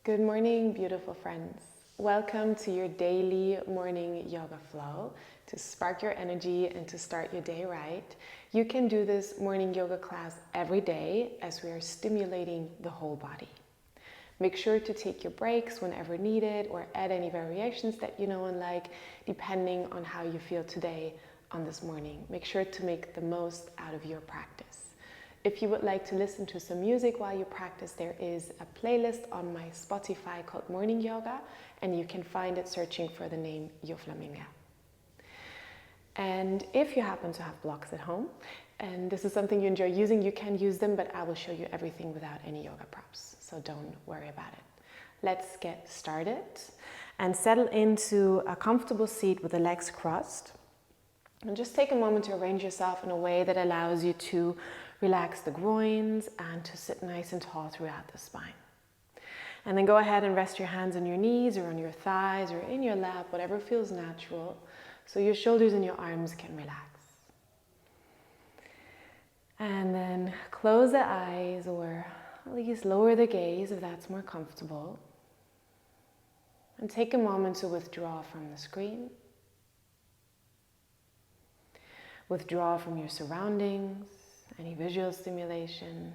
Good morning, beautiful friends. Welcome to your daily morning yoga flow to spark your energy and to start your day right. You can do this morning yoga class every day as we are stimulating the whole body. Make sure to take your breaks whenever needed or add any variations that you know and like, depending on how you feel today on this morning. Make sure to make the most out of your practice. If you would like to listen to some music while you practice, there is a playlist on my Spotify called Morning Yoga, and you can find it searching for the name Yoflaminga. And if you happen to have blocks at home, and this is something you enjoy using, you can use them, but I will show you everything without any yoga props, so don't worry about it. Let's get started and settle into a comfortable seat with the legs crossed. And just take a moment to arrange yourself in a way that allows you to relax the groins and to sit nice and tall throughout the spine. And then go ahead and rest your hands on your knees or on your thighs or in your lap, whatever feels natural, so your shoulders and your arms can relax. And then close the eyes, or at least lower the gaze if that's more comfortable. And take a moment to withdraw from the screen. Withdraw from your surroundings, any visual stimulation.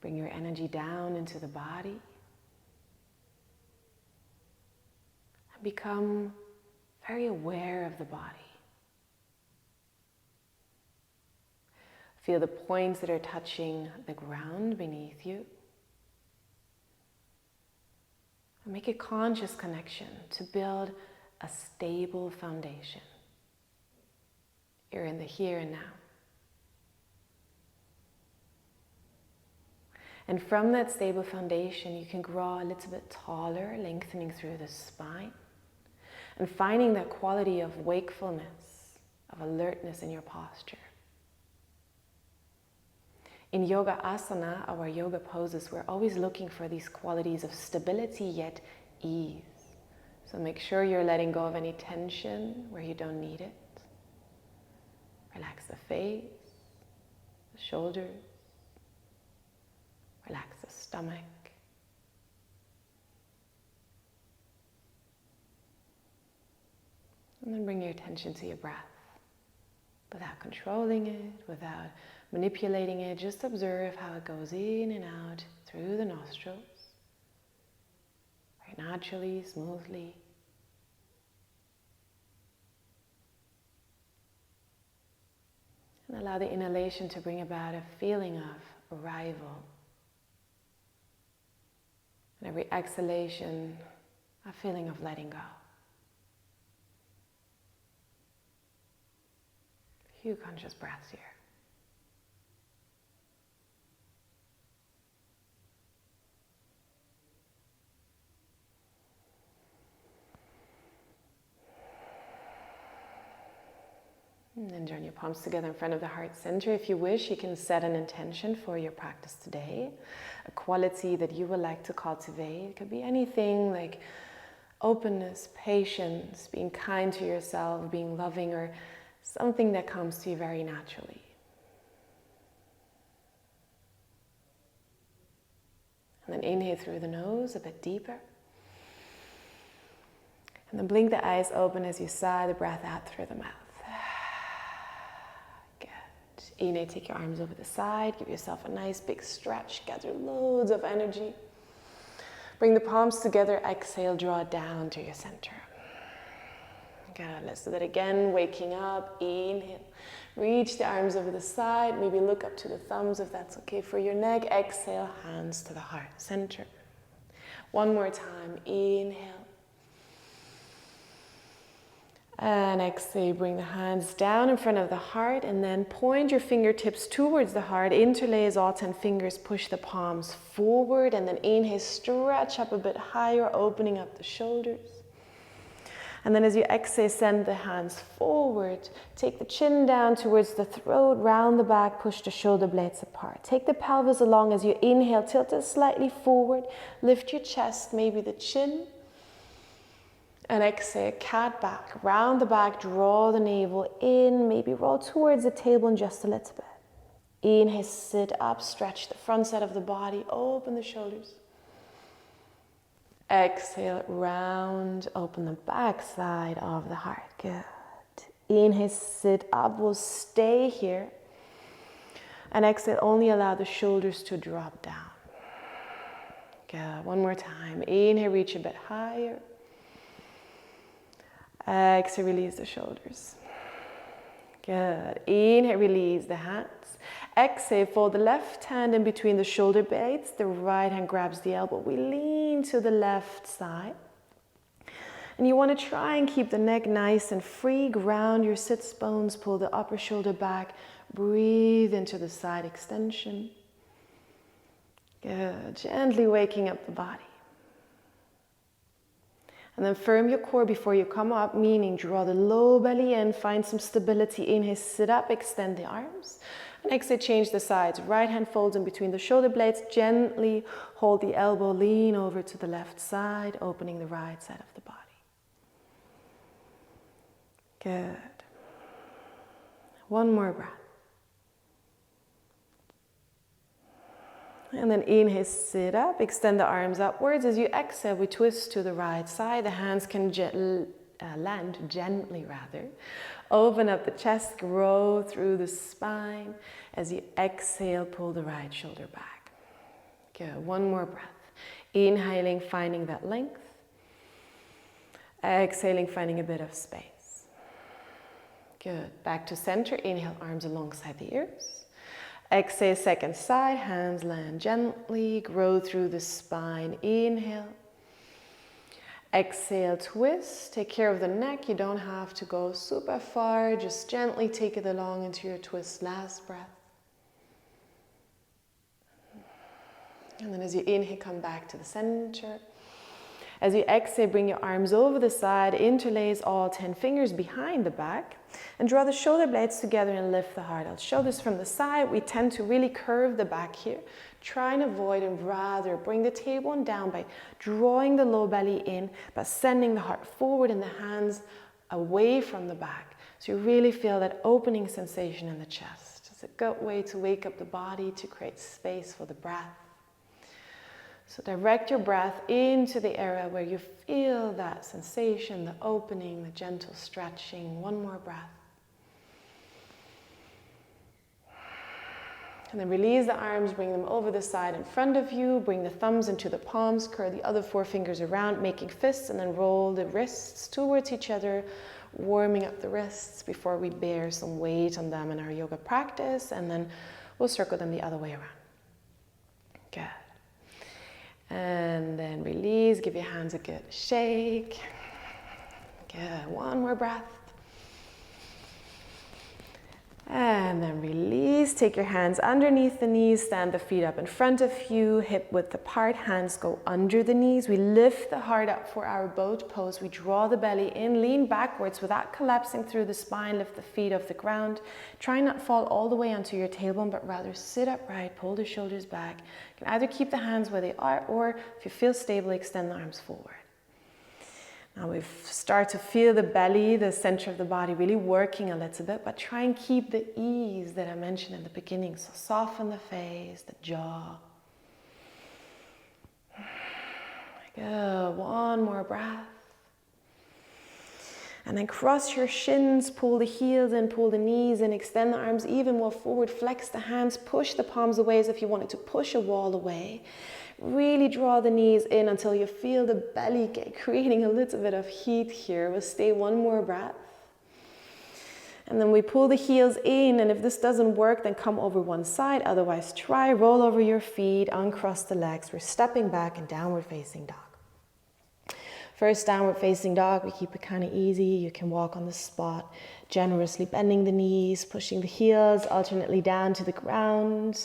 Bring your energy down into the body. And become very aware of the body. Feel the points that are touching the ground beneath you. Make a conscious connection to build a stable foundation. You're in the here and now. And from that stable foundation, you can grow a little bit taller, lengthening through the spine, and finding that quality of wakefulness, of alertness in your posture. In yoga asana, our yoga poses, we're always looking for these qualities of stability yet ease. So make sure you're letting go of any tension where you don't need it. Relax the face, the shoulders, relax the stomach. And then bring your attention to your breath without controlling it, without manipulating it. Just observe how it goes in and out through the nostrils, very naturally, smoothly. And allow the inhalation to bring about a feeling of arrival. And every exhalation, a feeling of letting go. A few conscious breaths here. And then join your palms together in front of the heart center. If you wish, you can set an intention for your practice today, a quality that you would like to cultivate. It could be anything like openness, patience, being kind to yourself, being loving, or something that comes to you very naturally. And then inhale through the nose a bit deeper. And then blink the eyes open as you sigh the breath out through the mouth. Inhale, take your arms over the side, give yourself a nice big stretch, gather loads of energy. Bring the palms together, exhale, draw it down to your center. Good, let's do that again, waking up, inhale. Reach the arms over the side, maybe look up to the thumbs if that's okay for your neck. Exhale, hands to the heart center. One more time, inhale. And exhale, bring the hands down in front of the heart and then point your fingertips towards the heart. Interlace all 10 fingers, push the palms forward, and then inhale, stretch up a bit higher, opening up the shoulders. And then as you exhale, send the hands forward. Take the chin down towards the throat, round the back, push the shoulder blades apart. Take the pelvis along as you inhale, tilt it slightly forward. Lift your chest, maybe the chin. And exhale, cat back, round the back, draw the navel in, maybe roll towards the tailbone just a little bit. Inhale, sit up, stretch the front side of the body, open the shoulders. Exhale, round, open the back side of the heart, good. Inhale, sit up, we'll stay here. And exhale, only allow the shoulders to drop down. Good, one more time. Inhale, reach a bit higher. Exhale, release the shoulders. Good. Inhale, release the hands. Exhale, fold the left hand in between the shoulder blades. The right hand grabs the elbow. We lean to the left side. And you want to try and keep the neck nice and free. Ground your sits bones. Pull the upper shoulder back. Breathe into the side extension. Good. Gently waking up the body. And then firm your core before you come up, meaning draw the low belly in, find some stability. Inhale, sit up, extend the arms. And exhale, change the sides. Right hand folds in between the shoulder blades. Gently hold the elbow, lean over to the left side, opening the right side of the body. Good. One more breath. And then inhale, sit up, extend the arms upwards. As you exhale, we twist to the right side. The hands can land gently, rather. Open up the chest, grow through the spine. As you exhale, pull the right shoulder back. Good, one more breath. Inhaling, finding that length. Exhaling, finding a bit of space. Good, back to center. Inhale, arms alongside the ears. Exhale, second side, hands land gently, grow through the spine. Inhale. Exhale, twist. Take care of the neck. You don't have to go super far. Just gently take it along into your twist. Last breath. And then as you inhale, come back to the center. As you exhale, bring your arms over the side, interlace all 10 fingers behind the back, and draw the shoulder blades together and lift the heart. I'll show this from the side. We tend to really curve the back here. Try and avoid and rather bring the tailbone down by drawing the low belly in, but sending the heart forward and the hands away from the back. So you really feel that opening sensation in the chest. It's a good way to wake up the body, to create space for the breath. So direct your breath into the area where you feel that sensation, the opening, the gentle stretching. One more breath. And then release the arms, bring them over the side in front of you. Bring the thumbs into the palms, curl the other 4 fingers around, making fists, and then roll the wrists towards each other, warming up the wrists before we bear some weight on them in our yoga practice. And then we'll circle them the other way around. Good. And then release, give your hands a good shake. Good, one more breath. And then release, take your hands underneath the knees, stand the feet up in front of you, hip width apart, hands go under the knees. We lift the heart up for our boat pose. We draw the belly in, lean backwards without collapsing through the spine, lift the feet off the ground. Try not to fall all the way onto your tailbone, but rather sit upright, pull the shoulders back. You can either keep the hands where they are, or if you feel stable, extend the arms forward. Now we start to feel the belly, the center of the body really working a little bit, but try and keep the ease that I mentioned in the beginning. So soften the face, the jaw. Good, one more breath. And then cross your shins, pull the heels in, pull the knees in, extend the arms even more forward, flex the hands, push the palms away as if you wanted to push a wall away. Really draw the knees in until you feel the belly creating a little bit of heat here. We'll stay one more breath. And then we pull the heels in, and if this doesn't work, then come over one side. Otherwise, try, roll over your feet, uncross the legs. We're stepping back in downward facing dog. First downward facing dog, we keep it kind of easy. You can walk on the spot, generously bending the knees, pushing the heels alternately down to the ground,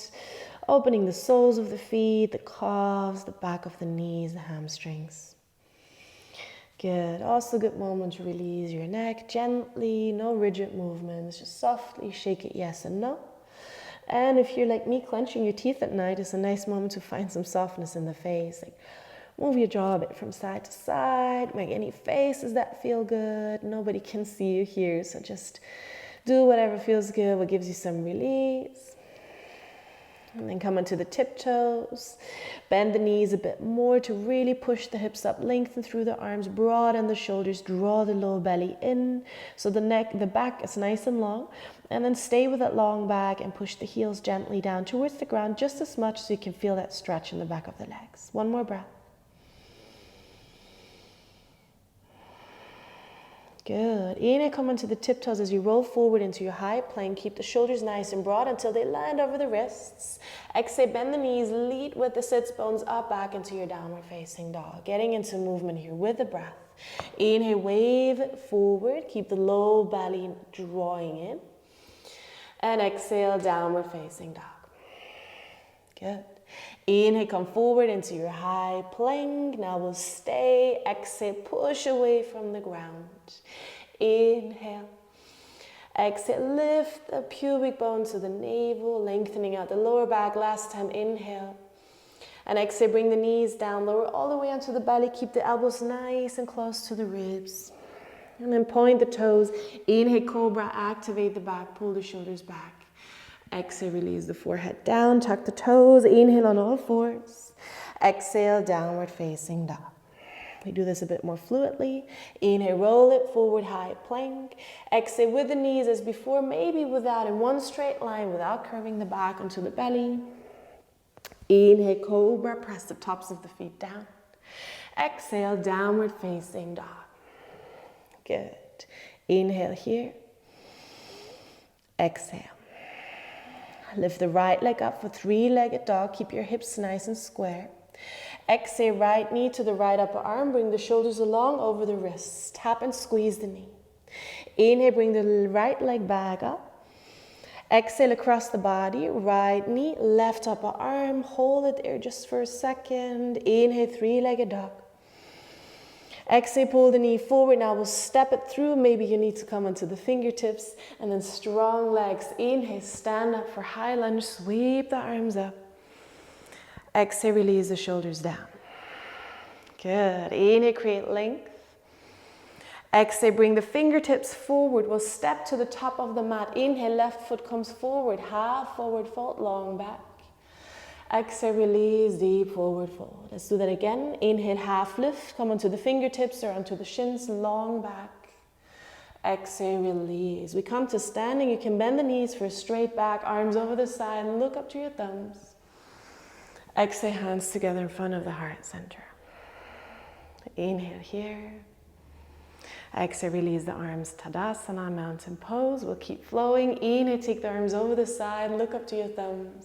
opening the soles of the feet, the calves, the back of the knees, the hamstrings. Good. Also good moment to release your neck gently, no rigid movements, just softly shake it yes and no. And if you're like me, clenching your teeth at night is a nice moment to find some softness in the face. Like Move your jaw a bit from side to side. Make any faces that feel good. Nobody can see you here, so just do whatever feels good, what gives you some release. And then come onto the tiptoes. Bend the knees a bit more to really push the hips up. Lengthen through the arms, broaden the shoulders, draw the low belly in. So the neck, the back is nice and long. And then stay with that long back and push the heels gently down towards the ground just as much so you can feel that stretch in the back of the legs. One more breath. Good. Inhale, come onto the tiptoes as you roll forward into your high plank. Keep the shoulders nice and broad until they land over the wrists. Exhale, bend the knees, lead with the sits bones up back into your downward facing dog. Getting into movement here with the breath. Inhale, wave forward. Keep the low belly drawing in. And exhale, downward facing dog. Good. Inhale, come forward into your high plank. Now we'll stay. Exhale, push away from the ground. Inhale. Exhale, lift the pubic bone to the navel, lengthening out the lower back. Last time, inhale. And exhale, bring the knees down, lower all the way onto the belly. Keep the elbows nice and close to the ribs. And then point the toes. Inhale, cobra, activate the back, pull the shoulders back. Exhale, release the forehead down, tuck the toes. Inhale on all fours. Exhale, downward facing dog. We do this a bit more fluidly. Inhale, roll it forward, high plank. Exhale with the knees as before, maybe without in one straight line, without curving the back onto the belly. Inhale, cobra, press the tops of the feet down. Exhale, downward facing dog. Good. Inhale here. Exhale. Lift the right leg up for three-legged dog. Keep your hips nice and square. Exhale, right knee to the right upper arm. Bring the shoulders along over the wrists. Tap and squeeze the knee. Inhale, bring the right leg back up. Exhale across the body. Right knee, left upper arm. Hold it there just for a second. Inhale, three-legged dog. Exhale, pull the knee forward. Now we'll step it through. Maybe you need to come onto the fingertips. And then strong legs. Inhale, stand up for high lunge. Sweep the arms up. Exhale, release the shoulders down. Good. Inhale, create length. Exhale, bring the fingertips forward. We'll step to the top of the mat. Inhale, left foot comes forward. Half forward fold, long back. Exhale, release, deep forward fold. Let's do that again. Inhale, half lift. Come onto the fingertips or onto the shins, long back. Exhale, release. We come to standing. You can bend the knees for a straight back, arms over the side, and look up to your thumbs. Exhale, hands together in front of the heart center. Inhale here. Exhale, release the arms, Tadasana, mountain pose. We'll keep flowing. Inhale, take the arms over the side, look up to your thumbs.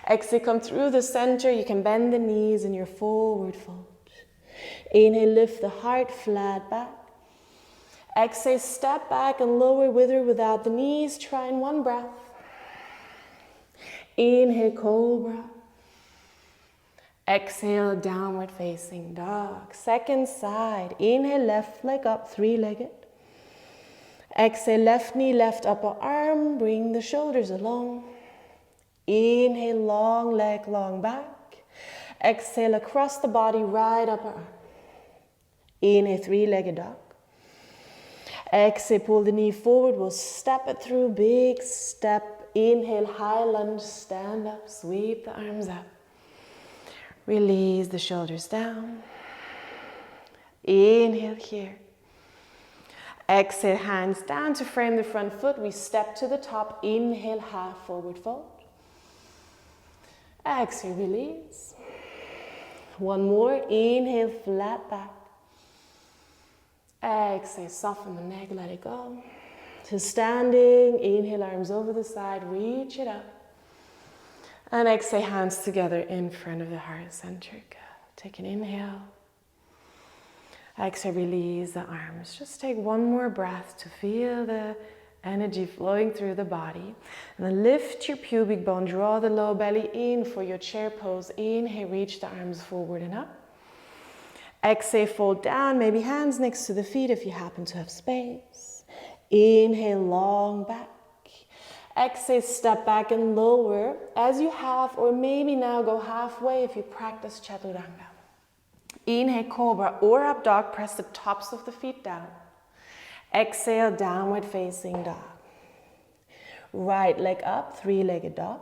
Exhale, come through the center. You can bend the knees in your forward fold. Inhale, lift the heart flat back. Exhale, step back and lower with or without the knees. Try in one breath. Inhale, cobra. Exhale, downward facing dog. Second side. Inhale, left leg up, three-legged. Exhale, left knee, left upper arm. Bring the shoulders along. Inhale, long leg, long back. Exhale, across the body, right upper arm. Inhale, three-legged dog. Exhale, pull the knee forward. We'll step it through, big step. Inhale, high lunge, stand up, sweep the arms up. Release the shoulders down. Inhale here. Exhale, hands down to frame the front foot. We step to the top. Inhale, half forward fold. Exhale, release. One more. Inhale, flat back. Exhale, soften the neck, let it go. To standing. Inhale, arms over the side, reach it up. And exhale, hands together in front of the heart center. Good. Take an inhale. Exhale, release the arms. Just take one more breath to feel the energy flowing through the body. And then lift your pubic bone. Draw the low belly in for your chair pose. Inhale, reach the arms forward and up. Exhale, fold down. Maybe hands next to the feet if you happen to have space. Inhale, long back. Exhale, step back and lower as you have, or maybe now go halfway if you practice Chaturanga. Inhale, cobra or up dog. Press the tops of the feet down. Exhale, downward facing dog. Right leg up, three-legged dog.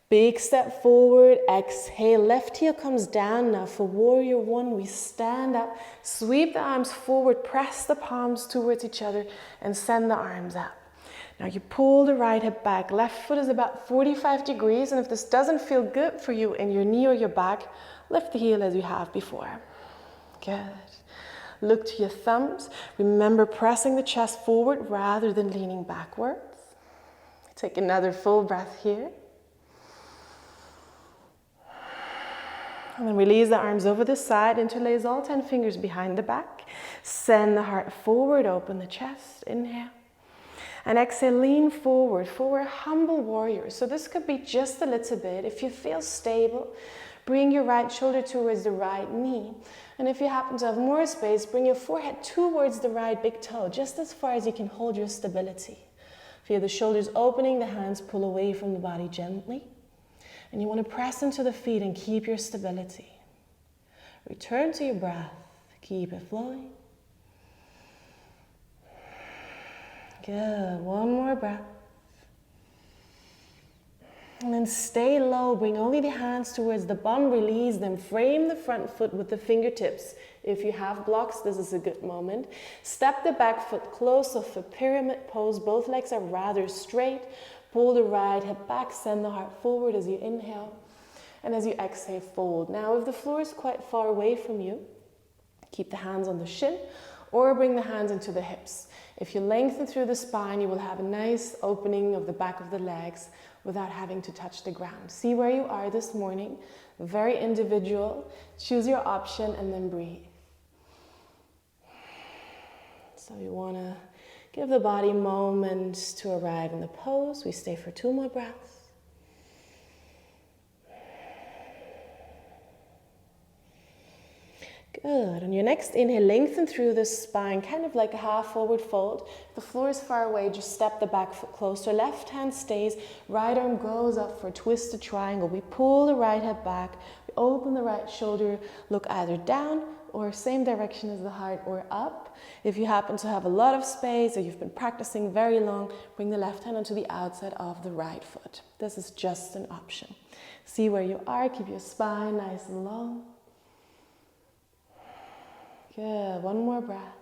Big step forward, exhale, left heel comes down. Now for warrior one, we stand up, sweep the arms forward, press the palms towards each other and send the arms up. Now you pull the right hip back, left foot is about 45 degrees, and if this doesn't feel good for you in your knee or your back, lift the heel as you have before. Good. Look to your thumbs. Remember pressing the chest forward rather than leaning backwards. Take another full breath here. And then release the arms over the side, interlace all 10 fingers behind the back. Send the heart forward, open the chest, inhale. And exhale, lean forward, humble warrior. So this could be just a little bit. If you feel stable, bring your right shoulder towards the right knee. And if you happen to have more space, bring your forehead towards the right big toe, just as far as you can hold your stability. Feel the shoulders opening, the hands pull away from the body gently. And you want to press into the feet and keep your stability. Return to your breath. Keep it flowing. Good. One more breath. And then stay low. Bring only the hands towards the bum. Release them. Frame the front foot with the fingertips. If you have blocks, this is a good moment. Step the back foot closer for pyramid pose. Both legs are rather straight. Pull the right hip back, send the heart forward as you inhale. And as you exhale, fold. Now, if the floor is quite far away from you, keep the hands on the shin or bring the hands into the hips. If you lengthen through the spine, you will have a nice opening of the back of the legs without having to touch the ground. See where you are this morning. Very individual. Choose your option and then breathe. So you want to give the body a moment to arrive in the pose. We stay for 2 more breaths. Good. On your next inhale, lengthen through the spine, kind of like a half forward fold. If the floor is far away, just step the back foot closer. Left hand stays, right arm goes up for a twisted triangle. We pull the right hip back, we open the right shoulder, look either down or same direction as the heart or up. If you happen to have a lot of space or you've been practicing very long, bring the left hand onto the outside of the right foot. This is just an option. See where you are, keep your spine nice and long. Good, one more breath.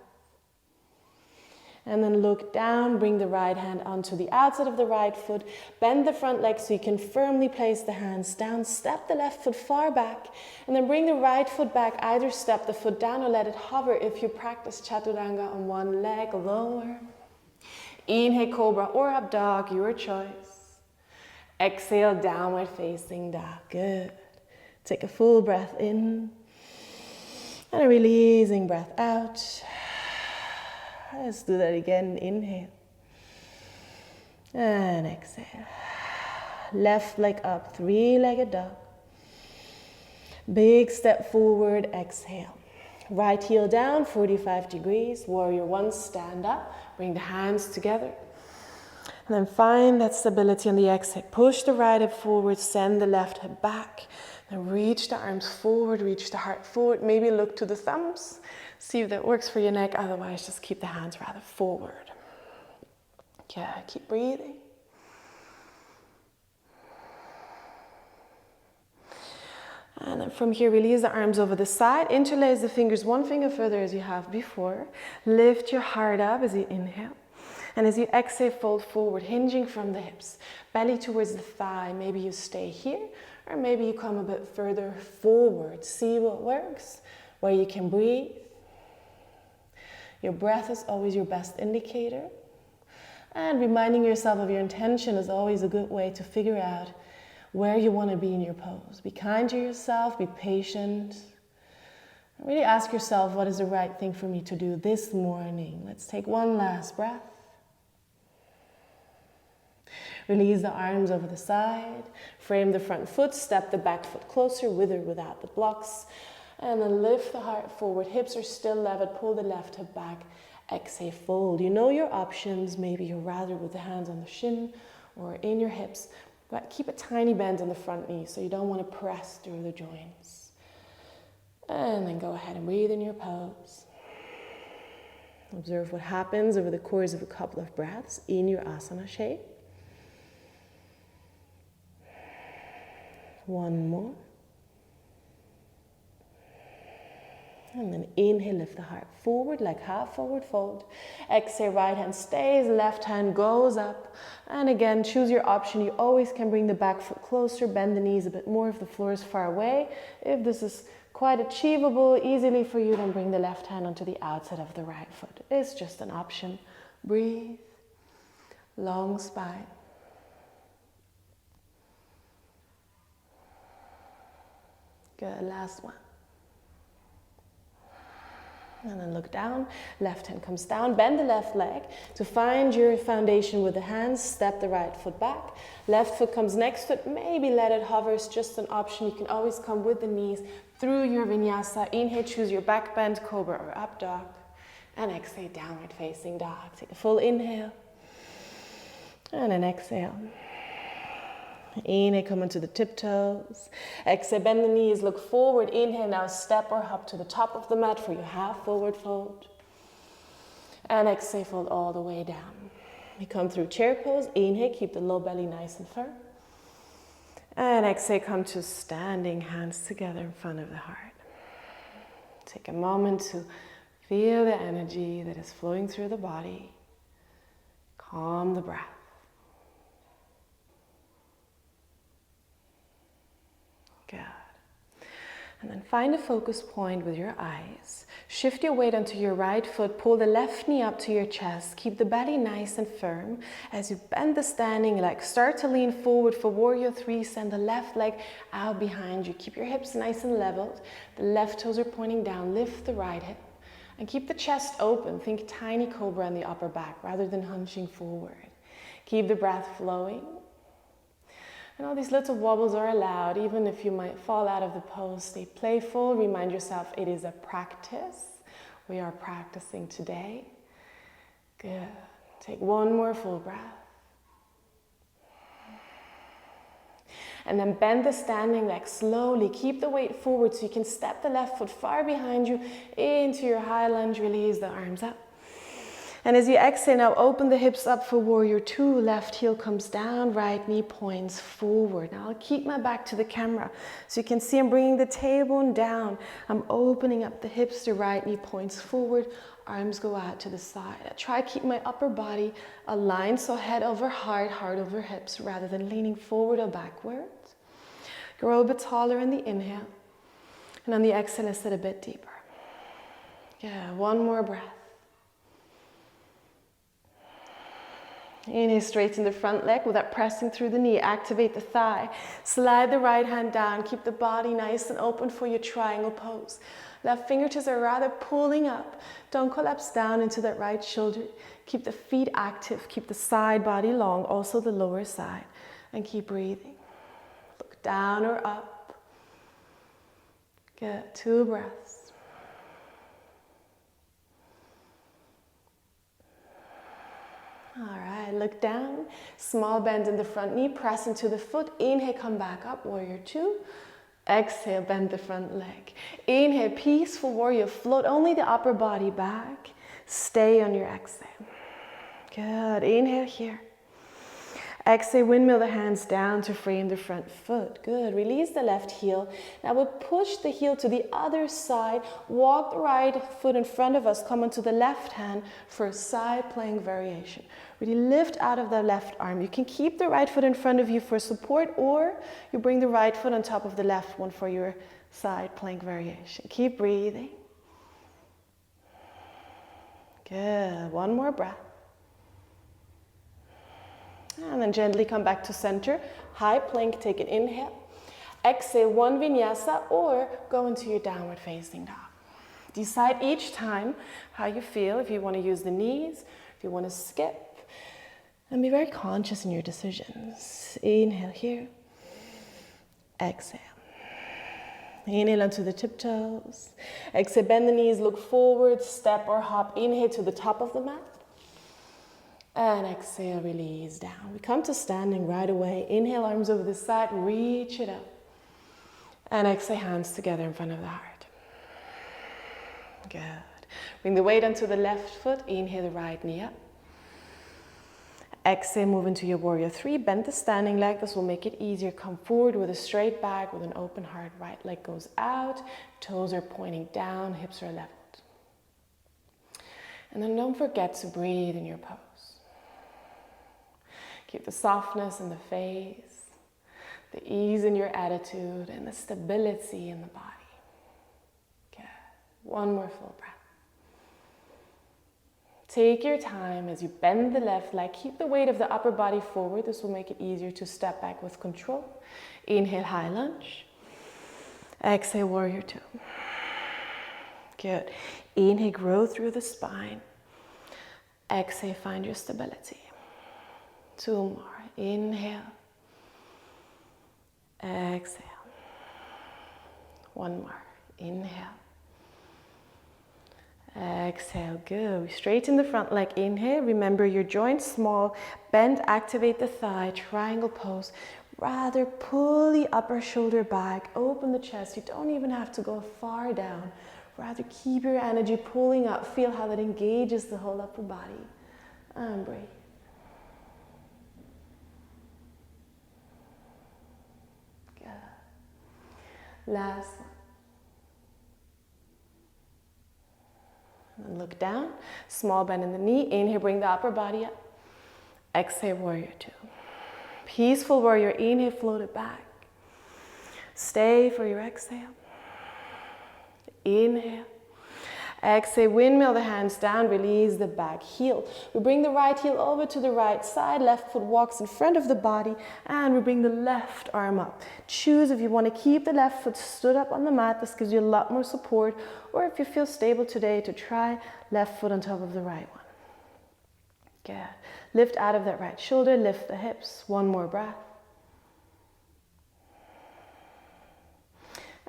And then look down, bring the right hand onto the outside of the right foot. Bend the front leg so you can firmly place the hands down. Step the left foot far back. And then bring the right foot back. Either step the foot down or let it hover if you practice chaturanga on one leg. Lower. Inhale, cobra or up dog, your choice. Exhale, downward facing dog. Good. Take a full breath in. And a releasing breath out. Let's do that again. Inhale. And exhale. Left leg up, three-legged dog. Big step forward, exhale. Right heel down, 45 degrees. Warrior one, stand up. Bring the hands together. And then find that stability on the exhale. Push the right hip forward, send the left hip back. Then reach the arms forward, reach the heart forward. Maybe look to the thumbs. See if that works for your neck. Otherwise, just keep the hands rather forward. Yeah, keep breathing. And then from here, release the arms over the side. Interlace the fingers one finger further as you have before. Lift your heart up as you inhale. And as you exhale, fold forward, hinging from the hips. Belly towards the thigh. Maybe you stay here, or maybe you come a bit further forward. See what works, where you can breathe. Your breath is always your best indicator. And reminding yourself of your intention is always a good way to figure out where you want to be in your pose. Be kind to yourself, be patient. Really ask yourself, what is the right thing for me to do this morning? Let's take one last breath. Release the arms over the side. Frame the front foot, step the back foot closer, with or without the blocks. And then lift the heart forward. Hips are still levered. Pull the left hip back. Exhale, fold. You know your options. Maybe you're rather with the hands on the shin or in your hips. But keep a tiny bend in the front knee so you don't want to press through the joints. And then go ahead and breathe in your pose. Observe what happens over the course of a couple of breaths in your asana shape. One more. And then inhale, lift the heart forward like half forward fold. Exhale, right hand stays, left hand goes up. And again, choose your option. You always can bring the back foot closer, bend the knees a bit more if the floor is far away. If this is quite achievable, easily for you, then bring the left hand onto the outside of the right foot. It's just an option. Breathe. Long spine. Good, last one. And then look down, left hand comes down, bend the left leg to find your foundation with the hands, step the right foot back, left foot comes next to it, maybe let it hover, it's just an option. You can always come with the knees through your vinyasa. Inhale, choose your back bend, cobra or up dog, and exhale, downward facing dog. Take a full inhale, and an exhale. Inhale, come onto the tiptoes. Exhale, bend the knees, look forward. Inhale, now step or hop to the top of the mat for your half forward fold. And exhale, fold all the way down. We come through chair pose. Inhale, keep the low belly nice and firm. And exhale, come to standing, hands together in front of the heart. Take a moment to feel the energy that is flowing through the body. Calm the breath. Good. And then find a focus point with your eyes. Shift your weight onto your right foot. Pull the left knee up to your chest. Keep the belly nice and firm. As you bend the standing leg, start to lean forward for warrior three. Send the left leg out behind you. Keep your hips nice and leveled. The left toes are pointing down. Lift the right hip. And keep the chest open. Think tiny cobra in the upper back rather than hunching forward. Keep the breath flowing. And all these little wobbles are allowed, even if you might fall out of the pose. Stay playful. Remind yourself it is a practice. We are practicing today. Good. Take one more full breath. And then bend the standing leg slowly. Keep the weight forward so you can step the left foot far behind you into your high lunge. Release the arms up. And as you exhale, now open the hips up for warrior two. Left heel comes down, right knee points forward. Now I'll keep my back to the camera so you can see I'm bringing the tailbone down. I'm opening up the hips, the right knee points forward. Arms go out to the side. I try to keep my upper body aligned, so head over heart, heart over hips, rather than leaning forward or backwards. Grow a bit taller in the inhale. And on the exhale, I sit a bit deeper. Yeah, one more breath. Inhale, straighten the front leg without pressing through the knee. Activate the thigh. Slide the right hand down. Keep the body nice and open for your triangle pose. Left fingertips are rather pulling up. Don't collapse down into that right shoulder. Keep the feet active. Keep the side body long, also the lower side. And keep breathing. Look down or up. Good. 2 breaths. All right, look down, small bend in the front knee, press into the foot. Inhale, come back up, warrior two. Exhale, bend the front leg. Inhale, peaceful warrior, float only the upper body back. Stay on your exhale. Good, inhale here. Exhale, windmill the hands down to frame the front foot. Good, release the left heel. Now we'll push the heel to the other side. Walk the right foot in front of us. Come onto the left hand for a side plank variation. Really lift out of the left arm. You can keep the right foot in front of you for support, or you bring the right foot on top of the left one for your side plank variation. Keep breathing. Good, one more breath. And then gently come back to center. High plank, take an inhale. Exhale, one vinyasa, or go into your downward facing dog. Decide each time how you feel, if you want to use the knees, if you want to skip. And be very conscious in your decisions. Inhale here. Exhale. Inhale onto the tiptoes. Exhale, bend the knees, look forward, step or hop. Inhale to the top of the mat. And exhale, release down. We come to standing right away. Inhale, arms over the side, reach it up. And exhale, hands together in front of the heart. Good. Bring the weight onto the left foot. Inhale the right knee up. Exhale, move into your warrior three. Bend the standing leg. This will make it easier. Come forward with a straight back, with an open heart. Right leg goes out. Toes are pointing down. Hips are leveled. And then don't forget to breathe in your pose. Keep the softness in the face, the ease in your attitude, and the stability in the body. Good. One more full breath. Take your time as you bend the left leg. Keep the weight of the upper body forward. This will make it easier to step back with control. Inhale, high lunge. Exhale, warrior two. Good. Inhale, grow through the spine. Exhale, find your stability. Two more. Inhale. Exhale. One more. Inhale. Exhale. Good. Straighten the front leg. Inhale. Remember your joints small. Bend, activate the thigh. Triangle pose. Rather pull the upper shoulder back. Open the chest. You don't even have to go far down. Rather keep your energy pulling up. Feel how that engages the whole upper body. And breathe. Good. Last one. And look down. Small bend in the knee. Inhale, bring the upper body up. Exhale, warrior two. Peaceful warrior. Inhale, float it back. Stay for your exhale. Inhale. Exhale, windmill the hands down, release the back heel. We bring the right heel over to the right side, left foot walks in front of the body, and we bring the left arm up. Choose if you want to keep the left foot stood up on the mat. This gives you a lot more support, or if you feel stable today, to try left foot on top of the right one. Good. Lift out of that right shoulder, lift the hips. One more breath.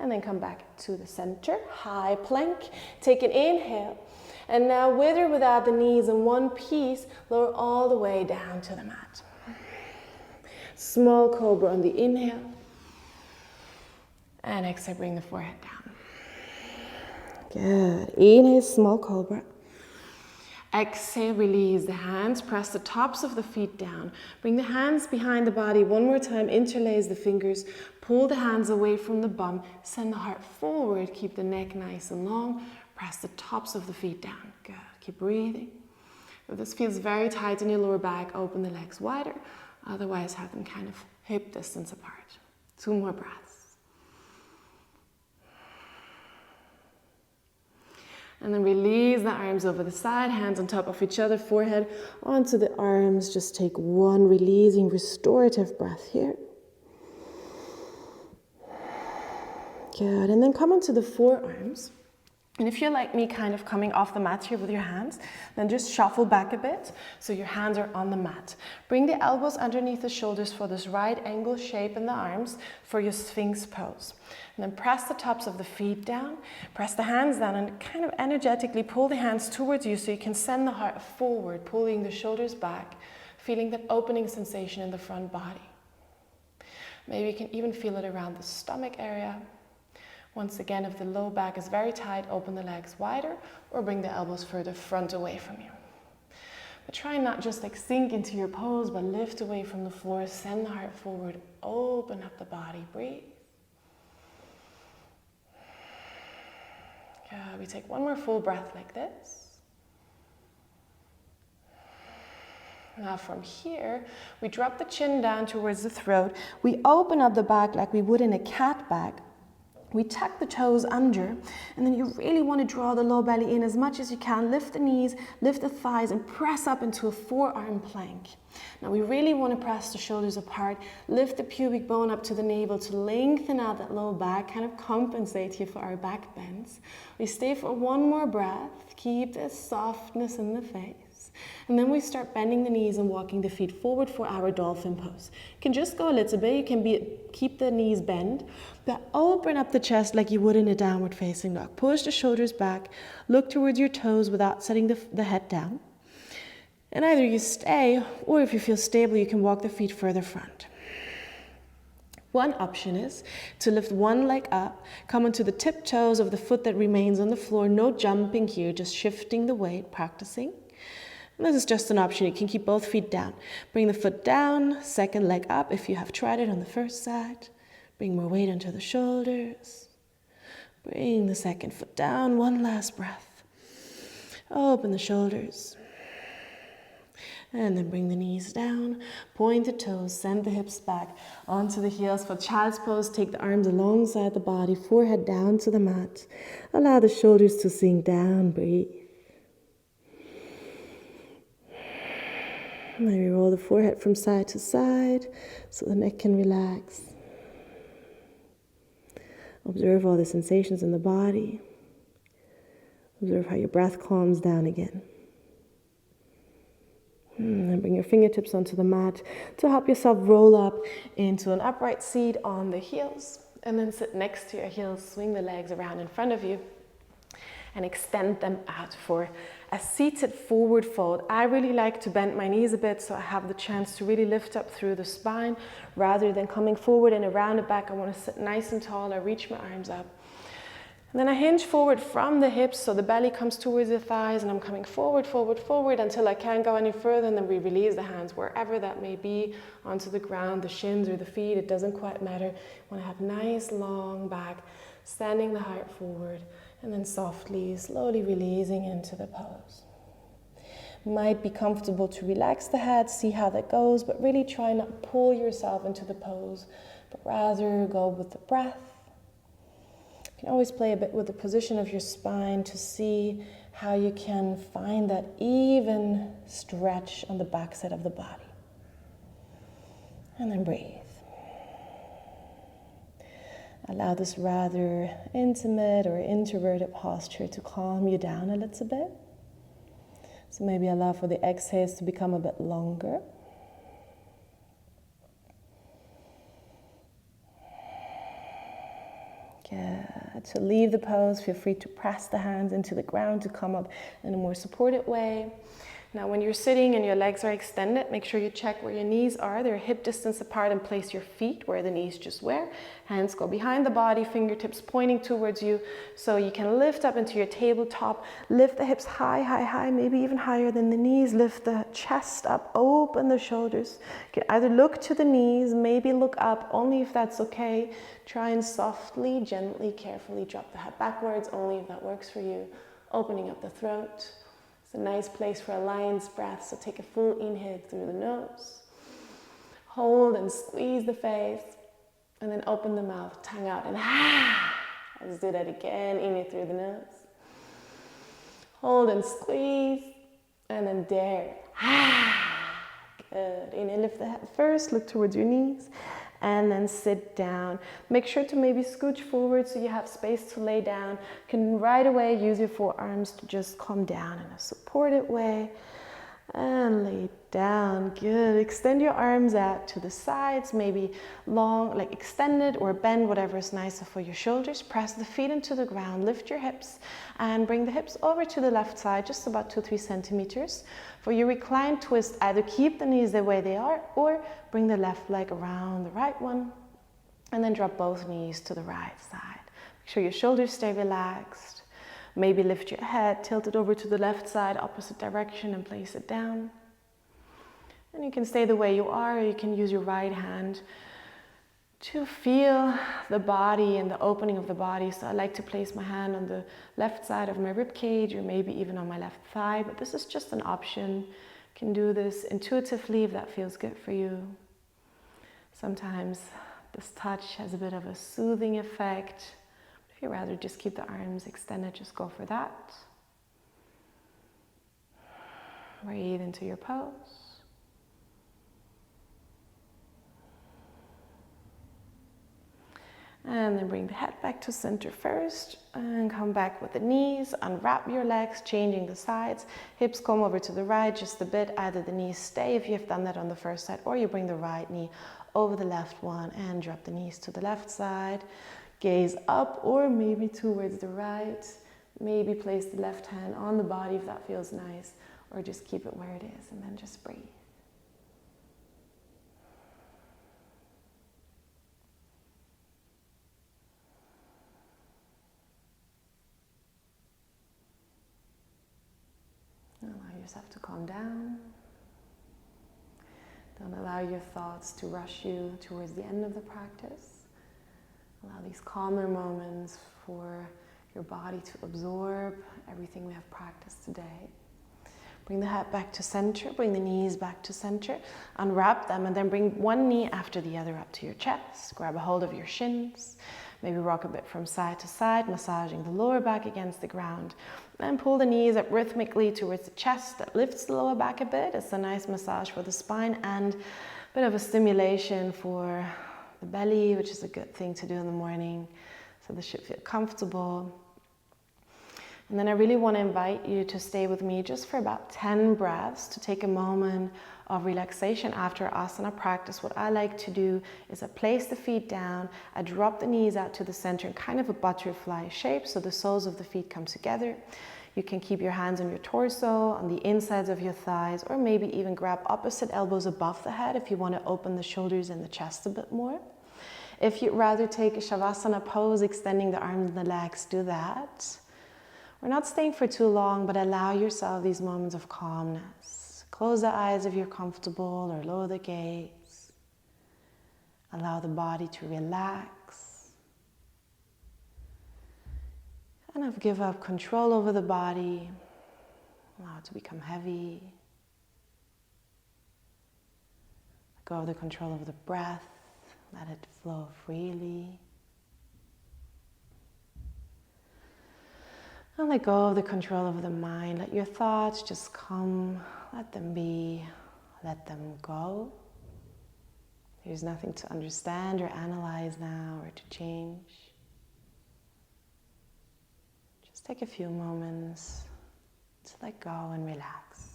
And then come back to the center, high plank. Take an inhale. And now with or without the knees in one piece, lower all the way down to the mat. Small cobra on the inhale. And exhale, bring the forehead down. Good. Inhale, small cobra. Exhale, release the hands. Press the tops of the feet down. Bring the hands behind the body one more time. Interlace the fingers. Pull the hands away from the bum. Send the heart forward. Keep the neck nice and long. Press the tops of the feet down. Good. Keep breathing. If this feels very tight in your lower back, open the legs wider. Otherwise, have them kind of hip distance apart. Two more breaths. And then release the arms over the side, hands on top of each other, forehead onto the arms. Just take one releasing restorative breath here. Good, and then come onto the forearms. And if you're like me, kind of coming off the mat here with your hands, then just shuffle back a bit so your hands are on the mat. Bring the elbows underneath the shoulders for this right angle shape in the arms for your Sphinx Pose. And then press the tops of the feet down, press the hands down, and kind of energetically pull the hands towards you so you can send the heart forward, pulling the shoulders back, feeling that opening sensation in the front body. Maybe you can even feel it around the stomach area. Once again, if the low back is very tight, open the legs wider or bring the elbows further front away from you. But try not just like sink into your pose, but lift away from the floor, send the heart forward, open up the body, breathe. We take one more full breath like this. Now from here, we drop the chin down towards the throat. We open up the back like we would in a cat back. We tuck the toes under, and then you really want to draw the low belly in as much as you can. Lift the knees, lift the thighs, and press up into a forearm plank. Now we really want to press the shoulders apart. Lift the pubic bone up to the navel to lengthen out that low back, kind of compensate here for our back bends. We stay for one more breath. Keep this softness in the face. And then we start bending the knees and walking the feet forward for our Dolphin Pose. You can just go a little bit. You can keep the knees bent, but open up the chest like you would in a downward facing dog. Push the shoulders back. Look towards your toes without setting the head down. And either you stay, or if you feel stable, you can walk the feet further front. One option is to lift one leg up, come onto the tiptoes of the foot that remains on the floor. No jumping here, just shifting the weight, practicing. And this is just an option. You can keep both feet down. Bring the foot down, second leg up if you have tried it on the first side. Bring more weight onto the shoulders. Bring the second foot down, one last breath. Open the shoulders. And then bring the knees down, point the toes, send the hips back onto the heels. For child's pose, take the arms alongside the body, forehead down to the mat. Allow the shoulders to sink down, breathe. Maybe roll the forehead from side to side so the neck can relax. Observe all the sensations in the body. Observe how your breath calms down again. And bring your fingertips onto the mat to help yourself roll up into an upright seat on the heels. And then sit next to your heels, swing the legs around in front of you and extend them out for a seated forward fold. I really like to bend my knees a bit so I have the chance to really lift up through the spine rather than coming forward and around the back. I want to sit nice and tall. I reach my arms up. And then I hinge forward from the hips so the belly comes towards the thighs and I'm coming forward, forward, forward until I can't go any further, and then we release the hands wherever that may be, onto the ground, the shins or the feet, it doesn't quite matter. You want to have nice long back, standing the heart forward, and then softly, slowly releasing into the pose. Might be comfortable to relax the head, see how that goes, but really try not to pull yourself into the pose, but rather go with the breath. You can always play a bit with the position of your spine to see how you can find that even stretch on the backside of the body. And then breathe. Allow this rather intimate or introverted posture to calm you down a little bit. So maybe allow for the exhales to become a bit longer. Good. To leave the pose, feel free to press the hands into the ground to come up in a more supported way. Now when you're sitting and your legs are extended, make sure you check where your knees are. They're hip distance apart, and place your feet where the knees just were. Hands go behind the body, fingertips pointing towards you. So you can lift up into your tabletop. Lift the hips high, high, high, maybe even higher than the knees. Lift the chest up, open the shoulders. You can either look to the knees, maybe look up, only if that's okay. Try and softly, gently, carefully drop the head backwards, only if that works for you. Opening up the throat. It's a nice place for a lion's breath, so take a full inhale through the nose. Hold and squeeze the face, and then open the mouth, tongue out, and let's do that again. Inhale through the nose. Hold and squeeze, and then dare. Good. Inhale, lift the head first, look towards your knees, and then sit down. Make sure to maybe scooch forward so you have space to lay down. You can right away use your forearms to just calm down in a supported way. And lay down. Good. Extend your arms out to the sides, maybe long, like extended or bend, whatever is nicer for your shoulders. Press the feet into the ground, lift your hips, and bring the hips over to the left side, just about 2-3 centimeters. For your recline twist, either keep the knees the way they are, or bring the left leg around the right one, and then drop both knees to the right side. Make sure your shoulders stay relaxed. Maybe lift your head, tilt it over to the left side, opposite direction, and place it down. And you can stay the way you are, or you can use your right hand to feel the body and the opening of the body. So I like to place my hand on the left side of my rib cage, or maybe even on my left thigh, but this is just an option. You can do this intuitively if that feels good for you. Sometimes this touch has a bit of a soothing effect. If you'd rather just keep the arms extended, just go for that. Breathe into your pose. And then bring the head back to center first, and come back with the knees. Unwrap your legs, changing the sides. Hips come over to the right just a bit. Either the knees stay if you have done that on the first side, or you bring the right knee over the left one and drop the knees to the left side. Gaze up or maybe towards the right. Maybe place the left hand on the body if that feels nice, or just keep it where it is, and then just breathe. yourself to calm down. Don't allow your thoughts to rush you towards the end of the practice. Allow these calmer moments for your body to absorb everything we have practiced today. Bring the head back to center, bring the knees back to center, unwrap them, and then bring one knee after the other up to your chest. Grab a hold of your shins, maybe rock a bit from side to side, massaging the lower back against the ground. And pull the knees up rhythmically towards the chest. That lifts the lower back a bit. It's a nice massage for the spine and a bit of a stimulation for the belly, which is a good thing to do in the morning. So this should feel comfortable. And then I really want to invite you to stay with me just for about 10 breaths to take a moment of relaxation after asana practice. What I like to do is I place the feet down, I drop the knees out to the center in kind of a butterfly shape so the soles of the feet come together. You can keep your hands on your torso, on the insides of your thighs, or maybe even grab opposite elbows above the head if you want to open the shoulders and the chest a bit more. If you'd rather take a Shavasana pose, extending the arms and the legs, do that. We're not staying for too long, but allow yourself these moments of calmness. Close the eyes if you're comfortable or lower the gaze. Allow the body to relax. Kind of give up control over the body. Allow it to become heavy. Let go of the control of the breath. Let it flow freely. And let go of the control of the mind. Let your thoughts just come, let them be, let them go. There's nothing to understand or analyze now or to change. Just take a few moments to let go and relax.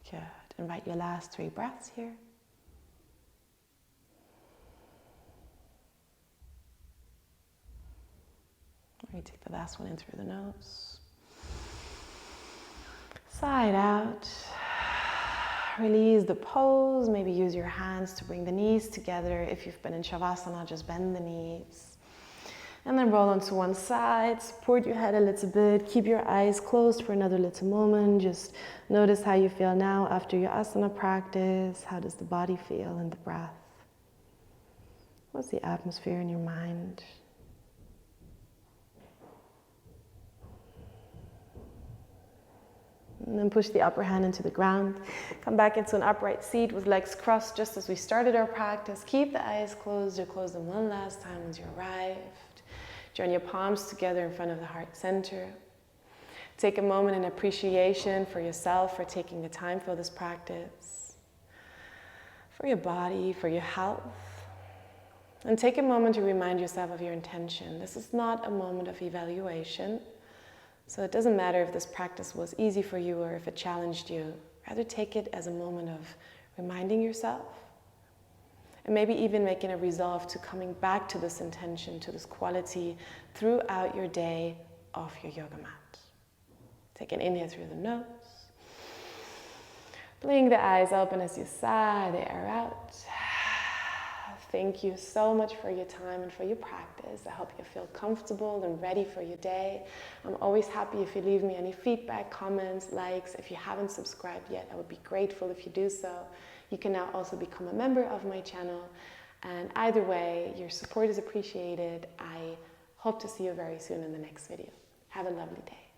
Good. Invite your last 3 breaths here. You take the last one in through the nose. Side out. Release the pose. Maybe use your hands to bring the knees together. If you've been in Shavasana, just bend the knees. And then roll onto one side, support your head a little bit, keep your eyes closed for another little moment. Just notice how you feel now after your asana practice. How does the body feel and the breath? What's the atmosphere in your mind? And then push the upper hand into the ground. Come back into an upright seat with legs crossed just as we started our practice. Keep the eyes closed or close them one last time once you arrived. Join your palms together in front of the heart center. Take a moment in appreciation for yourself for taking the time for this practice, for your body, for your health. And take a moment to remind yourself of your intention. This is not a moment of evaluation. So it doesn't matter if this practice was easy for you or if it challenged you. Rather take it as a moment of reminding yourself and maybe even making a resolve to coming back to this intention, to this quality throughout your day off your yoga mat. Take an inhale through the nose. Blink the eyes open as you sigh the air out. Thank you so much for your time and for your practice. I hope you feel comfortable and ready for your day. I'm always happy if you leave me any feedback, comments, likes. If you haven't subscribed yet, I would be grateful if you do so. You can now also become a member of my channel. And either way, your support is appreciated. I hope to see you very soon in the next video. Have a lovely day.